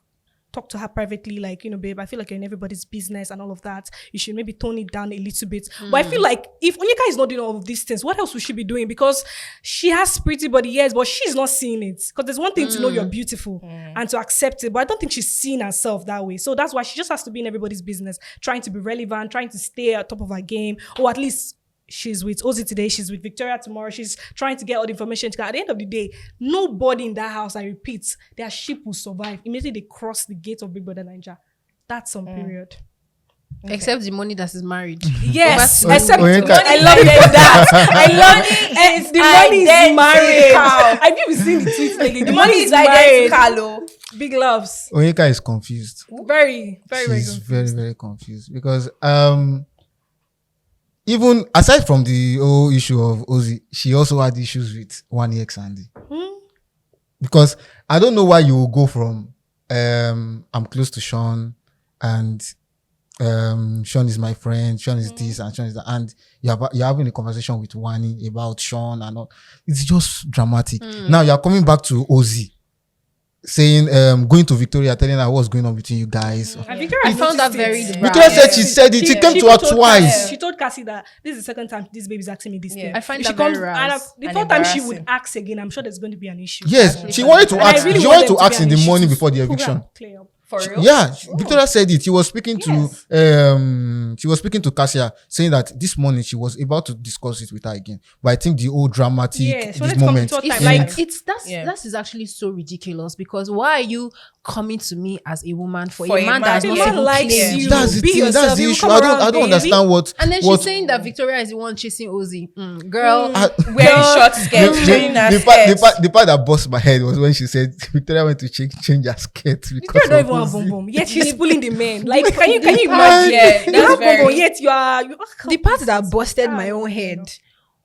talk to her privately, like, babe, I feel like you're in everybody's business and all of that. You should maybe tone it down a little bit. But I feel like if Onyeka is not doing all of these things, what else would she be doing? Because she has pretty body, yes, but she's not seeing it. Because there's one thing to know you're beautiful and to accept it, but I don't think she's seeing herself that way. So that's why she just has to be in everybody's business, trying to be relevant, trying to stay at top of her game, or at least she's with Ozzy today, she's with Victoria tomorrow, she's trying to get all the information. At the end of the day, nobody in that house, I repeat, their ship will survive. Immediately they cross the gate of Big Brother Naija. That's some period. Okay. Except the money that is married. Yes, Over to except Onyeka. I love it for that. I love it. And the money is married. Have you seen the tweets lately? The money is married. Carlo. Big loves. Onyeka is confused. Very, very, very She's confused. very, very confused because even aside from the whole issue of Ozzy, she also had issues with 1EX Andy. Because I don't know why you will go from I'm close to Sean and Sean is my friend, Sean is this and Sean is that, and you're having a conversation with Wani about Sean and all. It's just dramatic. Now you're coming back to Ozzy, saying going to Victoria, telling her what's going on between you guys. And Victoria I found that noticed very it. Victoria said she said it. She came to her twice. She told Cassie that this is the second time this baby's asking me this thing. I find If that she comes, very and ras the and third time she embarrassing. would ask again, I'm sure there's going to be an issue. Yes, she wanted to And I ask. really She want wanted them to ask be in an the issue morning to before the pull eviction. her clear up. For real? Yeah, Victoria said it. She was speaking Yes. to Cassia, saying that this morning she was about to discuss it with her again. But I think the old dramatic Yeah, she wanted this to come moment. to her It's time. like Like, that is actually so ridiculous because why are you coming to me as a woman for For a man that has the not man even likes claimed you. That's the Be thing. yourself. That's the You issue. come I around, don't baby. understand what. And then what, she's saying that Victoria is the one chasing Ozzy. Girl, Wearing short skirts, training her skirts. the part that bust my head was when she said Victoria went to change her skirt because Victoria don't of even have Ozzy. boom boom. Yet she's pulling the men. Like, can you imagine? Yeah, You that's have boom very- boom, yet you are. the part that busted my own no. head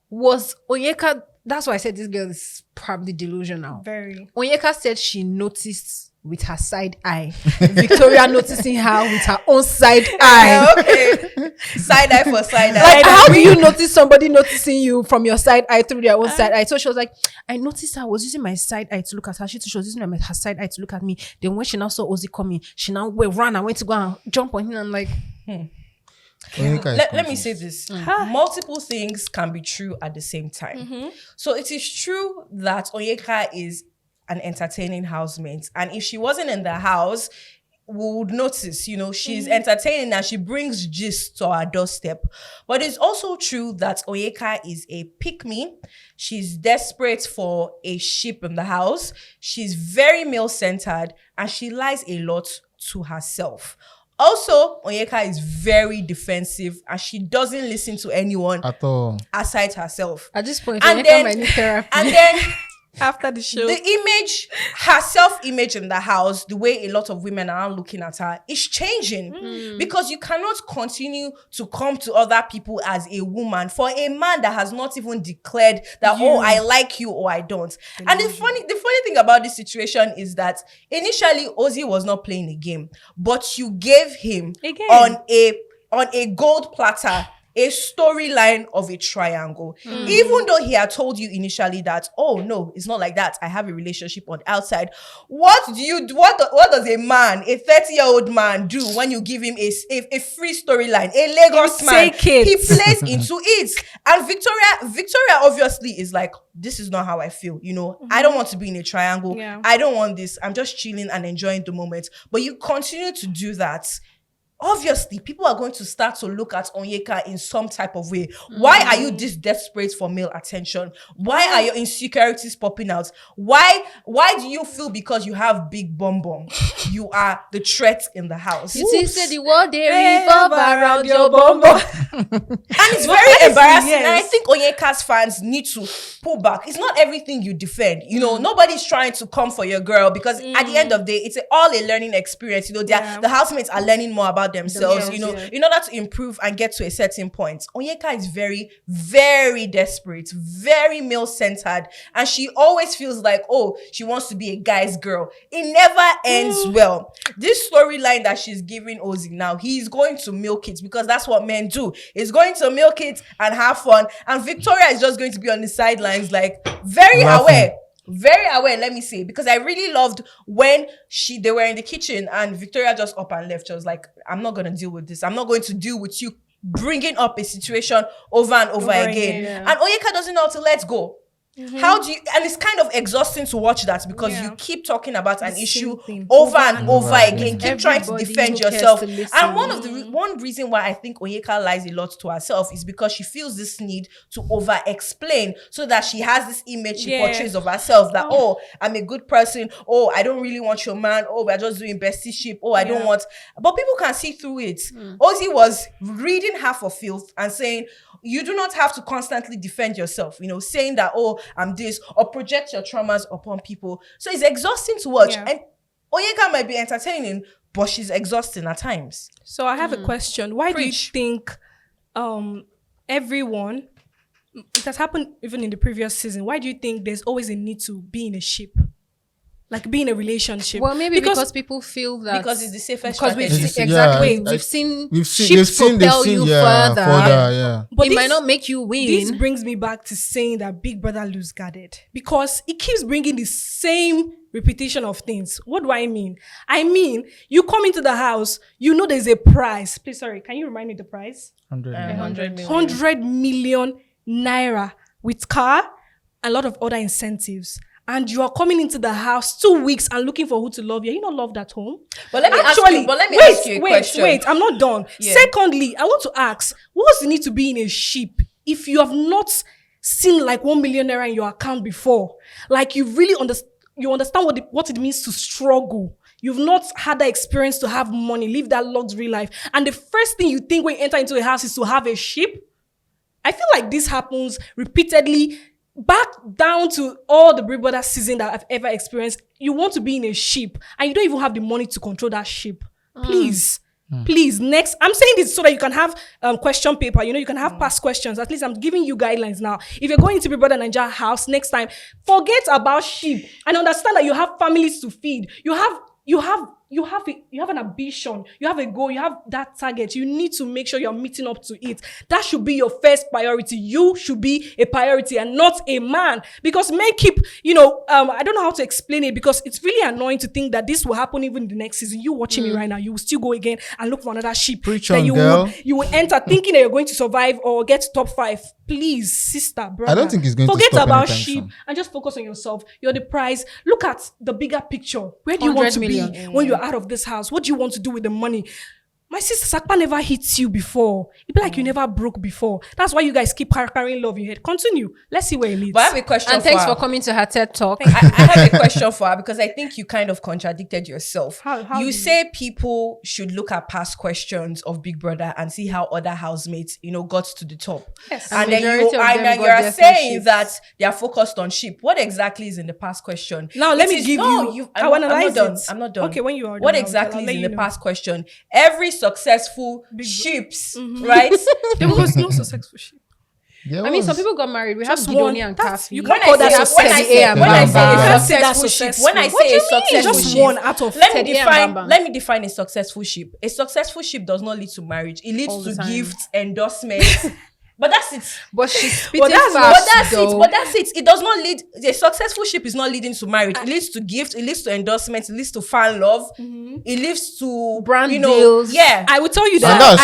was Onyeka. That's why I said this girl is probably delusional. Very. Onyeka said she noticed with her side eye. Victoria noticing her with her own side eye. Okay. Side eye for side eye. Like, how do you notice somebody noticing you from your side eye through their own side eye? So she was like, I noticed her. I was using my side eye to look at her. She was using her side eye to look at me. Then when she now saw Ozzy coming, she now ran and went to go and jump on him. I'm like, Onyeka is Let me confused. say this. Multiple things can be true at the same time. So it is true that Onyeka is an entertaining housemate. And if she wasn't in the house, we would notice, she's entertaining and she brings gist to our doorstep. But it's also true that Onyeka is a pick-me. She's desperate for a ship in the house. She's very male-centered and she lies a lot to herself. Also, Onyeka is very defensive and she doesn't listen to anyone At all. aside herself. at this point, And Onyeka then- might need therapy. And then After the show. the image, her self-image in the house, the way a lot of women are now looking at her, is changing. Because you cannot continue to come to other people as a woman for a man that has not even declared that, oh, I like you or I don't. And the funny thing about this situation is that initially Ozzy was not playing a game, but you gave him Again. on a gold platter a storyline of a triangle. Even though he had told you initially that, oh no, it's not like that. I have a relationship on the outside. What do you do? What does a man, a 30-year-old man, do when you give him a free storyline? A Lagos You man. take it. He plays into it. And Victoria obviously is like, this is not how I feel. I don't want to be in a triangle. Yeah. I don't want this. I'm just chilling and enjoying the moment. But you continue to do that. obviously people are going to start to look at Onyeka in some type of way. Why are you this desperate for male attention? Why are your insecurities popping out? Why do you feel because you have big bum you are the threat in the house? You see, say the world they revolve around your bum. And it's very embarrassing. And I think Onyeka's fans need to pull back. It's not everything you defend. You know, nobody's trying to come for your girl because at the end of the day, it's all a learning experience. You know, the housemates are learning more about themselves, you know, in order to improve and get to a certain point. Onyeka is very, very desperate, very male-centered, and she always feels like, oh, she wants to be a guy's girl. It never ends well. This storyline that she's giving Ozzy now, he's going to milk it because that's what men do. He's going to milk it and have fun, and Victoria is just going to be on the sidelines, like very aware, let me say, because I really loved when they were in the kitchen and Victoria just up and left. She was like, I'm not going to deal with this. I'm not going to deal with you bringing up a situation over and over again. And Onyeka doesn't know how to let go. How do you, and it's kind of exhausting to watch that because you keep talking about an issue over and over again, keep trying to defend yourself. And one reason why I think Onyeka lies a lot to herself is because she feels this need to over explain so that she has this image she portrays of herself that, oh, I'm a good person. Oh, I don't really want your man. Oh, we're just doing bestieship. Oh, I don't want, but people can see through it. Ozzy was reading her for filth and saying, you do not have to constantly defend yourself, you know, saying that, oh, I'm this, or project your traumas upon people. So it's exhausting to watch. And Onyeka might be entertaining, but she's exhausting at times. So I have a question. Why do you think everyone, it has happened even in the previous season, why do you think there's always a need to be in a ship? Like be in a relationship? Well, maybe because people feel that because it's the safest because strategy. we've seen ships propel you further. But it might not make you win. This brings me back to saying that Big Brother lose guarded because it keeps bringing the same repetition of things. What do I mean? I mean, you come into the house, you know there's a prize. Please, sorry, can you remind me the prize? 100 million naira with car, a lot of other incentives. And you are coming into the house 2 weeks and looking for who to love you. Are you not loved at home? But let me ask you a question. Wait, I'm not done. Secondly, I want to ask, what's the need to be in a ship if you have not seen like 1 million naira in your account before? Like you really understand what it means to struggle. You've not had that experience to have money, live that luxury life. And the first thing you think when you enter into a house is to have a ship. I feel like this happens repeatedly. Back down to all the Big Brother season that I've ever experienced, you want to be in a ship and you don't even have the money to control that ship. Please, next. I'm saying this so that you can have question paper. You know, you can have past questions. At least I'm giving you guidelines now. If you're going to Big Brother Naija house next time, forget about ship and understand that you have families to feed. You have an ambition, you have a goal, you have that target. You need to make sure you're meeting up to it. That should be your first priority. You should be a priority and not a man. Because men keep, I don't know how to explain it because it's really annoying to think that this will happen even in the next season. You watching me right now, you will still go again and look for another sheep. You will enter thinking that you're going to survive or get to top 5. Please, sister, brother. I don't think it's going to forget stop about anytime sheep soon. and just focus on yourself. You're the prize. Look at the bigger picture. Where do you want to be when you're out of this house? What do you want to do with the money? My sister Sakpa never hits you before. It'd be like you never broke before. That's why you guys keep carrying love in your head. Continue. Let's see where it leads. But I have a question and thanks for coming to her TED Talk. I have a question for her because I think you kind of contradicted yourself. How you say people should look at past questions of Big Brother and see how other housemates, got to the top. Yes. And then you are saying that they are focused on sheep. What exactly is in the past question? Now let me give you. I'm not done. Okay, when you are done. What exactly is in the past question? Every successful ships, right? There was no successful ship. I mean, some people got married. We have Gideoni and Kafi. You can't call that successful. When I say a successful ship, one out of let me define a successful ship. A successful ship does not lead to marriage. It leads to gifts, endorsements. But that's it. But she's spitting fast, But that's it. It does not lead. A successful ship is not leading to marriage. It leads to gifts. It leads to endorsements. It leads to fan love. It leads to brand deals. Yeah, I would tell you that.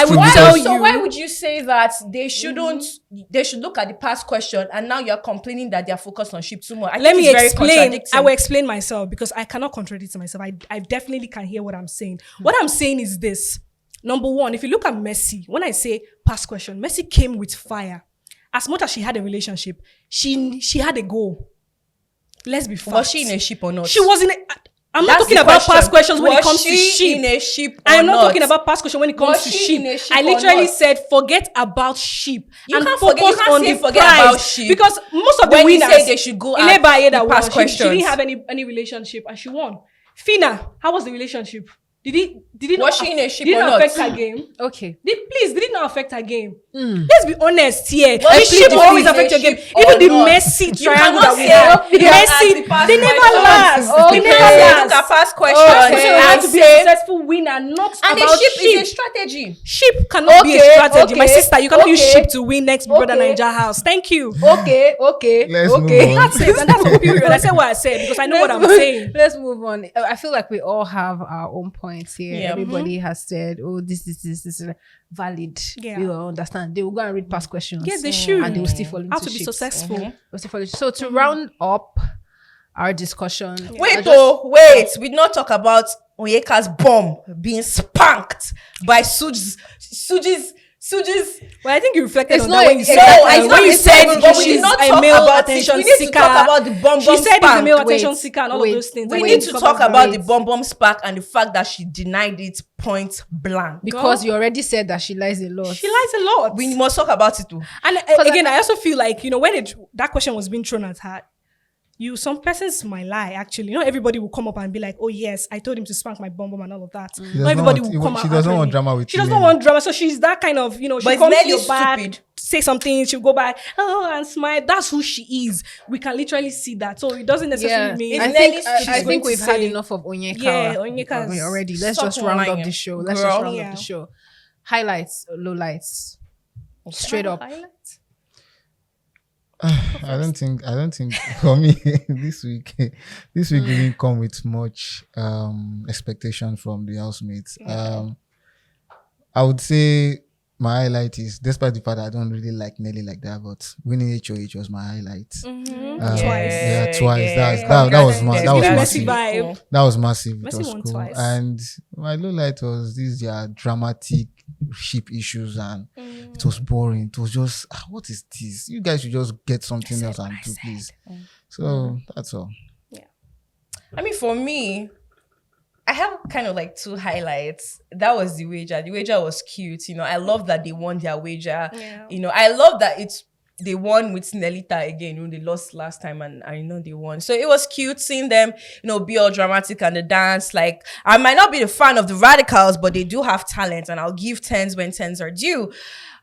So why would you say that they shouldn't? They should look at the past question, and now you're complaining that they are focused on ship too much. Let me explain. I will explain myself because I cannot contradict myself. I definitely can hear what I'm saying. What I'm saying is this. Number one, if you look at Messi, when I say past question, Messi came with fire. As much as she had a relationship, she had a goal. Let's be fair. Was she in a ship or not? She was in a... I'm not That's talking the about question. past questions when it Was comes to she sheep. in a ship or I'm not not? talking about past questions when it comes Was to she in a sheep. ship I or literally not? said forget about sheep You and can't focus forget- you can't on say the forget prize. about sheep Because most of the when you winners, say they should go at Ilebaye the that past won, she didn't questions. have any relationship and she won. Fina, how was the relationship? Did it Was not she in a ship did it or not not? affect her game? Okay. Did it not affect her game? Let's be honest here. Was The she sheep will always in a affect your game. ship or Even the not? Messi You triangle cannot that we say had. look at Messi, the past they never questions. last. Okay. They never Look last. at past Past questions question will have and to be a say, successful winner, not and about a ship sheep. is a strategy. Sheep cannot be a Okay, strategy. My okay, sister, you cannot use okay, sheep to win next brother okay. Naija house. Thank you. Okay. Let's move Okay. on. That's it. And that's what period. I said what I said because I know what I'm saying. Let's move on. I feel like we all have our own points here. Yeah. Everybody has said, "Oh, this is valid." Yeah. We will understand. They will go and read past questions. Yes, they should. and they will still fall into How to be ships. successful. They'll still fall into- So to round up our discussion, Wait, we did not talk about Onyeka's bomb being spanked by Suji's. Well, I think you reflected It's on not that when a- you said no, that. it's When not- you it's said not even- but we she's did not a talk male about it. attention We need to seeker. talk about the bomb She bomb said he's a spank. male Wait, attention seeker and all of wait. those things. We And need then to come talk back about to the it. bomb bomb spark and the fact that she denied it point blank. because you already said that she lies a lot. She lies a lot. We must talk about it too. And again, I also feel like, when that question was being thrown at her, some persons might lie, actually. Not everybody will come up and be like, oh, yes, I told him to spank my bum and all of that. Not everybody will come out. She doesn't want outwardly. drama with She you. doesn't want drama. So she's that kind of, she But it's comes to nearly your back, stupid. say something, she'll go back, and smile. That's who she is. We can literally see that. So it doesn't necessarily mean... It's I nearly think stupid. I think She's we've going to had say- enough of Onyeka. Yeah, Onyeka is already. Let's Stop just round up lying, the show. girl. Let's just round Yeah. up the show. Highlights, lowlights, straight up. Highlights? I don't think for me this week didn't come with much expectation from the housemates. I would say my highlight is, despite the fact that I don't really like Nelly like that, but winning HOH was my highlight. Twice. Yeah, twice. Yeah. that was Messi massive. vibe. That was massive. It Messi was won cool. twice. And my low light was these dramatic ship issues, and it was boring. It was just, what is this? You guys should just get something else and do, please. So that's all. I mean, for me, I have kind of like two highlights. That was the wager. The wager was cute. I love that they won their wager. Yeah. I love that they won with Nelita again. They lost last time and I know they won. So it was cute seeing them, be all dramatic and the dance. Like, I might not be a fan of the Radicals, but they do have talent and I'll give 10s when 10s are due.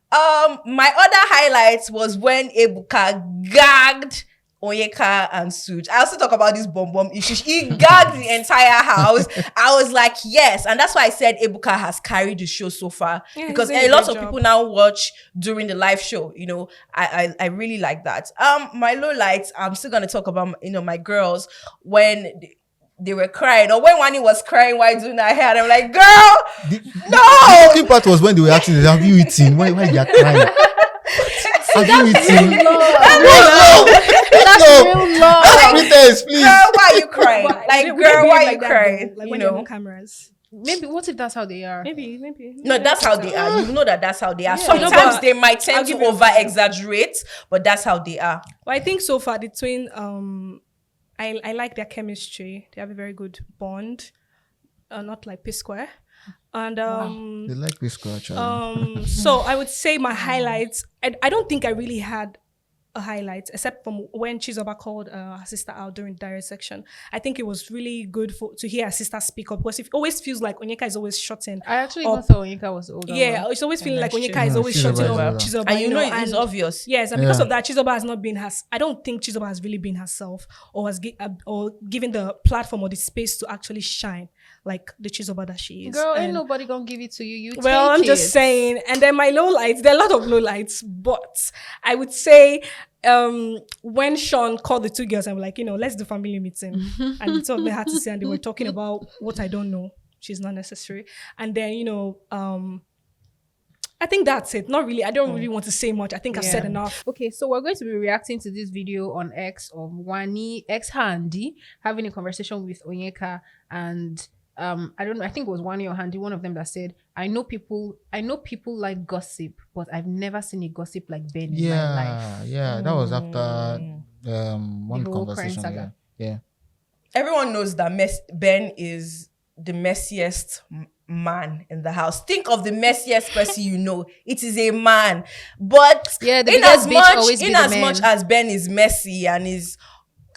My other highlight was when Ebuka gagged Onyeka and Suj. I also talk about this bomb issue. He gagged the entire house. I was like, yes. And that's why I said Ebuka has carried the show so far. Yeah, Because he's doing a lot great of job. people now watch during the live show. I really like that. My low lights, I'm still gonna talk about my girls when they were crying, or when Wani was crying while doing her hair. I'm like, girl, no. The cooking part was when they were asking, have you eaten? Why you are crying? Have you eaten? That's real love. Pretense, please. Girl, why are you crying? Like, Would girl, they why behave are you that, crying? though? Like when they're on cameras. Maybe what if that's how they are? Maybe. No, that's how they are. You know that's how they are. Yeah. Sometimes No, but they might I'll tend to give you- over exaggerate, but that's how they are. Well, I think so far the twin, I like their chemistry. They have a very good bond, not like P Square. And They like Pisco actually. so I would say my highlights. I don't think I really had a highlight except from when Chizoba called her sister out during the direct section. I think it was really good to hear her sister speak up, because it always feels like Onyeka is always shutting. I actually up. even thought Onyeka was older. Yeah, it's always feeling like that's Onyeka true. is No, always Chizoba shutting is up older. Chizoba. And you know it's and obvious. Yes, and because Yeah. of that, Chizoba has not been I don't think Chizoba has really been herself, or has or given the platform or the space to actually shine like the Chizoba that she is. Girl, ain't And- nobody gonna give it to you. You well, take I'm just it. saying. And then my lowlights, there are a lot of lowlights, but I would say when Sean called the two girls and were like, let's do family meeting. And the two of them had to say, and they were talking about what I don't know, which is not necessary. And then, I think that's it. Not really. I don't really want to say much. I think I've said Yeah. enough. Okay, so we're going to be reacting to this video on X of Wani, ex Handy, having a conversation with Onyeka and I don't know, I think it was Wani or Handy, one of them that said, I know people like gossip, but I've never seen a gossip like Ben in my life. Yeah, that was after one The whole crime conversation. saga. Yeah. Everyone knows that Ben is the messiest man in the house. Think of the messiest person you know. It is a man. But Yeah, the in biggest bitch always be the as man. much as Ben is messy and is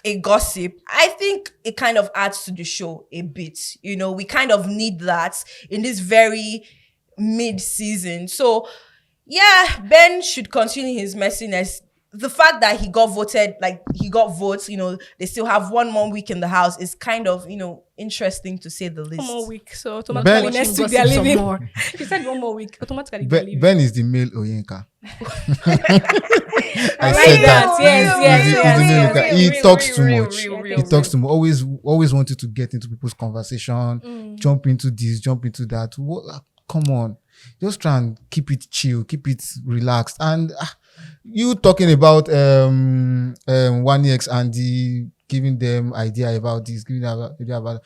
a gossip, I think it kind of adds to the show a bit. You know, we kind of need that in this very mid-season. So yeah, Ben should continue his messiness. The fact that he got voted, like he got votes, you know, they still have one more week in the house is kind of, you know, interesting to say the least. One more week. So automatically next week they are Gossip some leaving. more. She said one more week. Automatically they are leaving. Ben is the male Oyenka. I like said that. that. Yes, He's the yes, male yes, Oyenka. yes. He Real, talks real, too real, much. real, He real, talks too much. Always wanted to get into people's conversation, jump into this, jump into that. What, come on. Just try and keep it chill, keep it relaxed. And you talking about 1X and the giving them idea about this, giving them idea about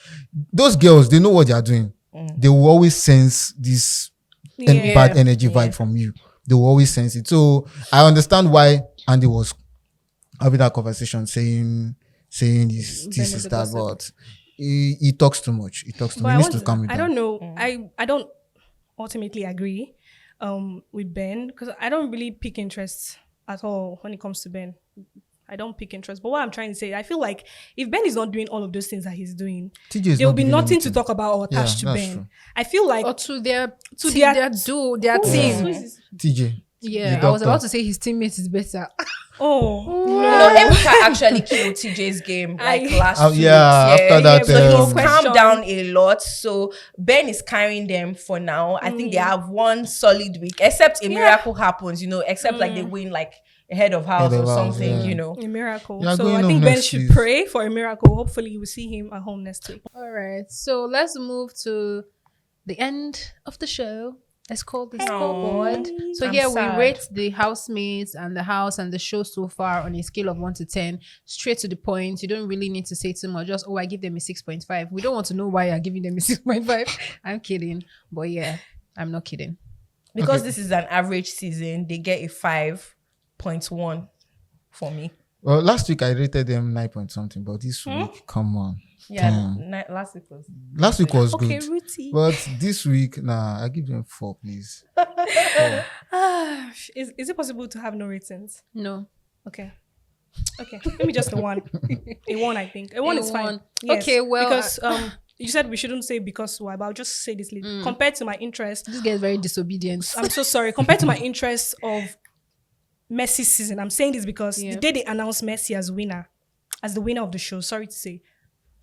those girls, they know what they are doing. They will always sense this bad energy vibe from you. They will always sense it. So I understand why Andy was having that conversation, saying this is that, but he talks too much. He talks too much. He needs to calm it down. I don't know. I don't ultimately agree with Ben because I don't really pick interest at all when it comes to Ben. I don't pick interest. But what I'm trying to say, I feel like if Ben is not doing all of those things that he's doing, there will be nothing to talk about or attached to Ben. True. I feel like Or to their their team. TJ. Yeah, the I was doctor. about to say his teammate is better. oh You know, Ebuka actually killed TJ's game like last week. After that, So he's Question. calmed down a lot. So Ben is carrying them for now. I think they have one solid week, except a miracle happens, you know, except like they win like a head of house Head or of house, something, yeah. you know. a miracle. Yeah, So going I home think Ben next should week. pray for a miracle. Hopefully we'll see him at home next week. All right, so let's move to the end of the show. Let's call the scoreboard. So I'm here sad. we rate the housemates and the house and the show so far on a scale of 1 to 10, straight to the point. You don't really need to say too much. Just, I give them a 6.5. We don't want to know why you're giving them a 6.5. I'm kidding. But yeah, I'm not kidding. Because Okay. this is an average season, they get a 5.1 for me. Well, last week I rated them 9 point something, but this week, come on. Yeah, 10. last week was. Last week was Okay, good. Ruthie. But this week, I give them 4, please. 4. Is it possible to have no ratings? No. Okay. Let me just a 1. A 1, I think. A 1 is fine. one. Yes. Okay, well, because you said we shouldn't say because why, but I'll just say this later. Compared to my interest, This guy is very disobedient. I'm so sorry. Compared to my interest of Messi's season, I'm saying this because the day they announced Messi as the winner of the show, sorry to say,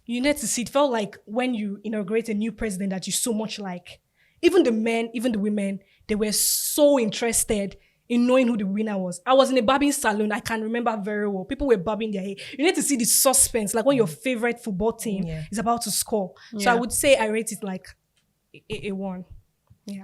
you need to see, it felt like when you inaugurate a new president that you so much like. Even the men, even the women, they were so interested in knowing who the winner was. I was in a barbing salon. I can remember very well. People were bobbing their hair. You need to see the suspense, like when your favorite football team is about to score. So I would say I rate it like a 1. Yeah.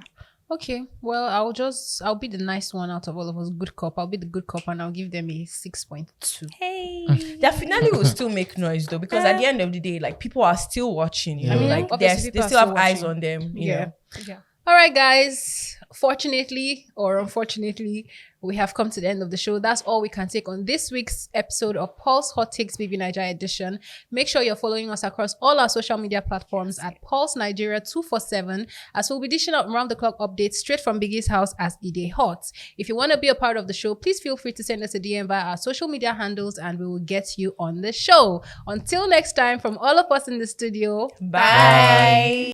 Okay, well, I'll be the nice one out of all of us. Good cop. I'll be the good cop and I'll give them a 6.2. Hey. Their finale will still make noise though, because at the end of the day, like people are still watching. You know, Yeah. like Obviously, they people still are have still eyes watching. on them. You know. Yeah. All right, guys. Fortunately or unfortunately, we have come to the end of the show. That's all we can take on this week's episode of Pulse Hot Takes BBnaija Edition. Make sure you're following us across all our social media platforms at Pulse Nigeria 247, as we'll be dishing out round-the-clock updates straight from Biggie's house as it is hot. If you want to be a part of the show, please feel free to send us a DM via our social media handles and we will get you on the show. Until next time, from all of us in the studio, Bye.